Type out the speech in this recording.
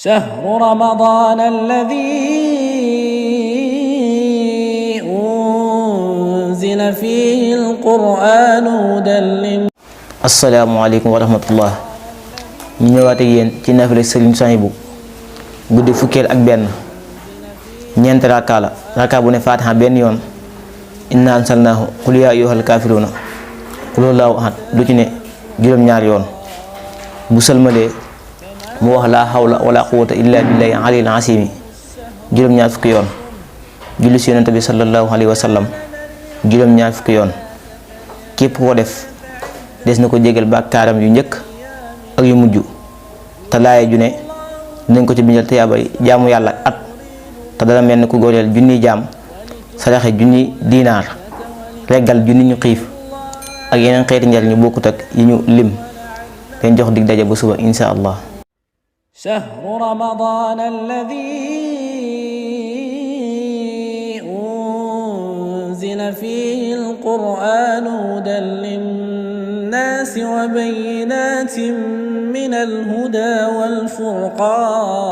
شهر رمضان الذي أنزل فيه القرآن هدى للناس. asalaamaaleykum wa rahmatullah. ñu ñëwaat ak yéen ci naafila Sëriñ Suhaybu guddi fukkeel ak benn ñeent rakaa la rakaa bu ne faatiha benn yoon, inna ansalnaahu, qul yaa ayyuhal kaafiruuna, qul huwallaahu ahad lu ci ne juróom-ñaar yoon. bu sëlmalee mu wax laa hawla wala quwwata illa billahi aliyil asiimi juróom-ñaar fukki yoon. julli si yonent bi sallallahu alayhi wa sallam juróom-ñaar fukki yoon. képp ko def des na ko jégal bàkkaaram yu njëkk ak yu mujj, te laaye ju ne dinañ ko ci bindal tiyaabay jaamu yàlla at, te dana mel ni ku góoreel junni jaam, saraxe junni diinaar, reggal junni ñu xiif ak yeneen xeeti njariñ ñu bokkut ak yi ñu lim. leen jox dig daje bu suba insha allah. شهر رمضان الذي أنزل فيه القرآن هدى للناس وبينات من الهدى والفرقان